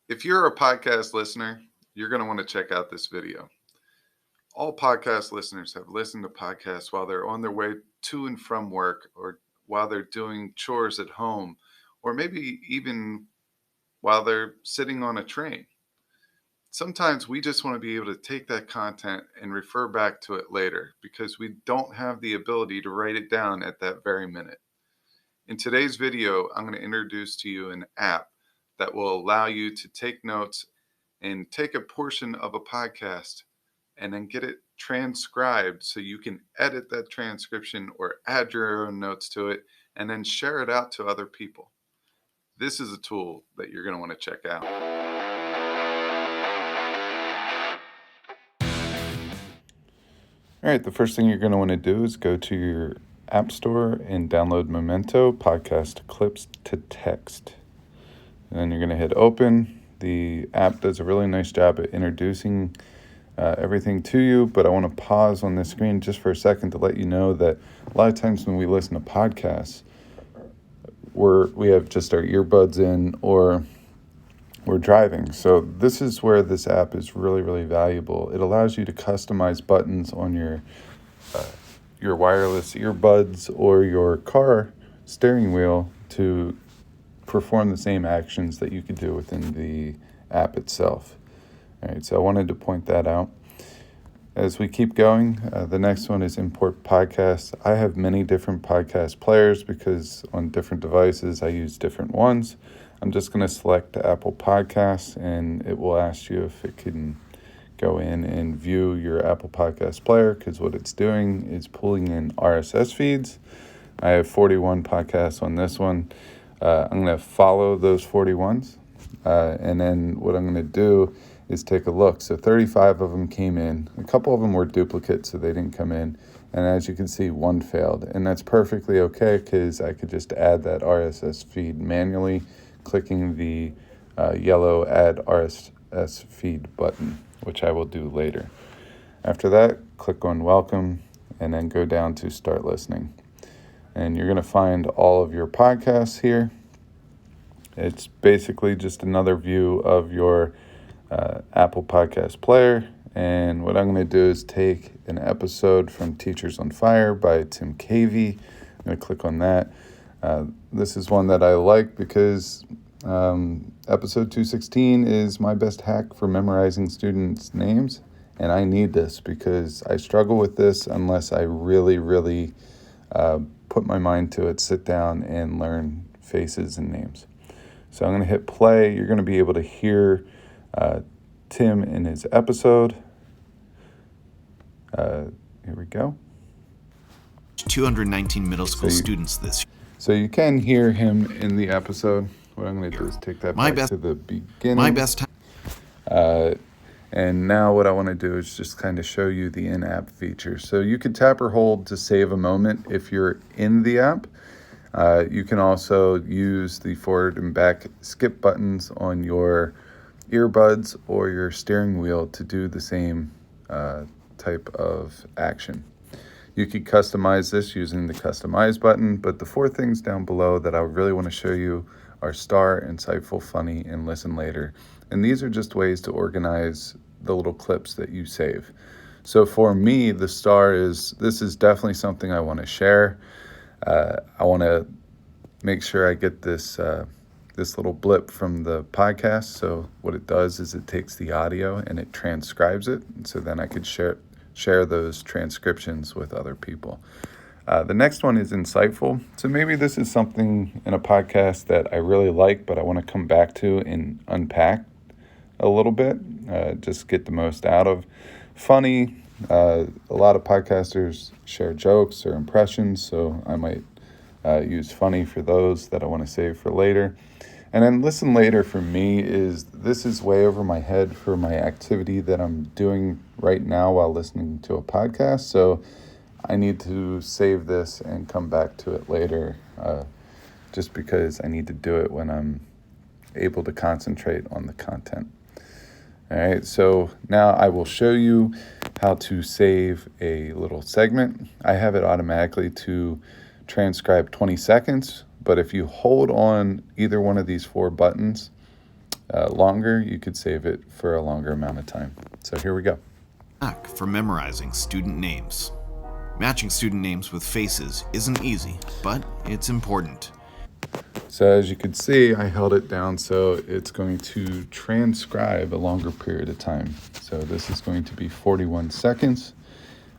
If you're a podcast listener, you're going to want to check out this video. All podcast listeners have listened to podcasts while they're on their way to and from work, or while they're doing chores at home, or maybe even while they're sitting on a train. Sometimes we just want to be able to take that content and refer back to it later because we don't have the ability to write it down at that very minute. In today's video, I'm going to introduce to you an app that will allow you to take notes and take a portion of a podcast and then get it transcribed so you can edit that transcription or add your own notes to it and then share it out to other people. This is a tool that you're going to want to check out. All right, the first thing you're going to want to do is go to your App Store and download Momento Podcast Clips to Text. And then you're going to hit open. The app does a really nice job at introducing everything to you, but I want to pause on the screen just for a second to let you know that a lot of times when we listen to podcasts, we have just our earbuds in or we're driving. So this is where this app is really, really valuable. It allows you to customize buttons on your wireless earbuds or your car steering wheel to perform the same actions that you could do within the app itself. All right, so I wanted to point that out. As we keep going, the next one is import podcasts. I have many different podcast players because on different devices I use different ones. I'm just going to select Apple Podcasts and it will ask you if it can go in and view your Apple Podcast player, because what it's doing is pulling in RSS feeds. I have 41 podcasts on this one. I'm going to follow those 41s, and then what I'm going to do is take a look. So 35 of them came in. A couple of them were duplicates, so they didn't come in. And as you can see, one failed. And that's perfectly okay because I could just add that RSS feed manually, clicking the yellow Add RSS Feed button, which I will do later. After that, click on Welcome, and then go down to Start Listening. And you're going to find all of your podcasts here. It's basically just another view of your Apple Podcast player. And what I'm going to do is take an episode from Teachers on Fire by Tim Cavey. I'm going to click on that. This is one that I like because episode 216 is my best hack for memorizing students' names. And I need this because I struggle with this unless I really, really put my mind to it, sit down and learn faces and names. So I'm going to hit play. You're going to be able to hear Tim in his episode. Here we go. 219 middle school students this year. So you can hear him in the episode. What I'm going to do is take that back to the beginning. My best time. And now what I want to do is just kind of show you the in-app feature. So you can tap or hold to save a moment if you're in the app. You can also use the forward and back skip buttons on your earbuds or your steering wheel to do the same type of action. You could customize this using the customize button, but the four things down below that I really want to show you are star, insightful, funny, and listen later. And these are just ways to organize the little clips that you save. So for me, the star this is definitely something I want to share. I want to make sure I get this little blip from the podcast. So what it does is it takes the audio and it transcribes it. So then I could share those transcriptions with other people. The next one is insightful. So maybe this is something in a podcast that I really like, but I want to come back to and unpack a little bit, just get the most out of. Funny, a lot of podcasters share jokes or impressions, so I might use funny for those that I want to save for later. And then listen later for me this is way over my head for my activity that I'm doing right now while listening to a podcast. So I need to save this and come back to it later, just because I need to do it when I'm able to concentrate on the content. All right, so now I will show you how to save a little segment. I have it automatically to transcribe 20 seconds, but if you hold on either one of these four buttons, longer, you could save it for a longer amount of time. So here we go. For memorizing student names. Matching student names with faces isn't easy, but it's important. So as you can see, I held it down so it's going to transcribe a longer period of time. So this is going to be 41 seconds.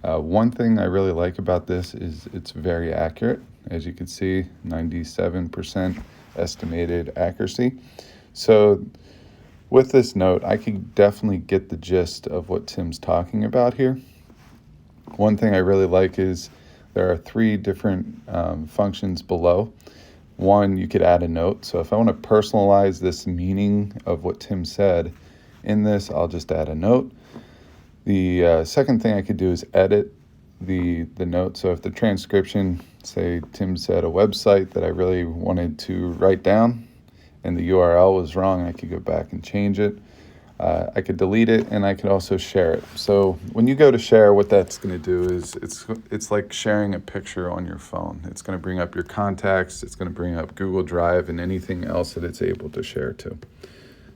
One thing I really like about this is it's very accurate. As you can see, 97% estimated accuracy. So with this note, I could definitely get the gist of what Tim's talking about here. One thing I really like is there are 3 different functions below. One, you could add a note. So if I want to personalize this meaning of what Tim said in this, I'll just add a note. The second thing I could do is edit the note. So if the transcription, say Tim said a website that I really wanted to write down and the URL was wrong, I could go back and change it. I could delete it, and I could also share it. So when you go to share, what that's going to do is it's like sharing a picture on your phone. It's going to bring up your contacts. It's going to bring up Google Drive and anything else that it's able to share to.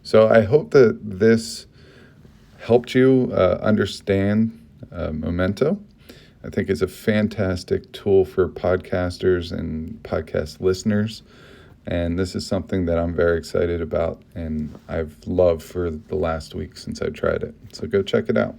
So I hope that this helped you understand Momento. I think it's a fantastic tool for podcasters and podcast listeners. And this is something that I'm very excited about and I've loved for the last week since I tried it. So go check it out.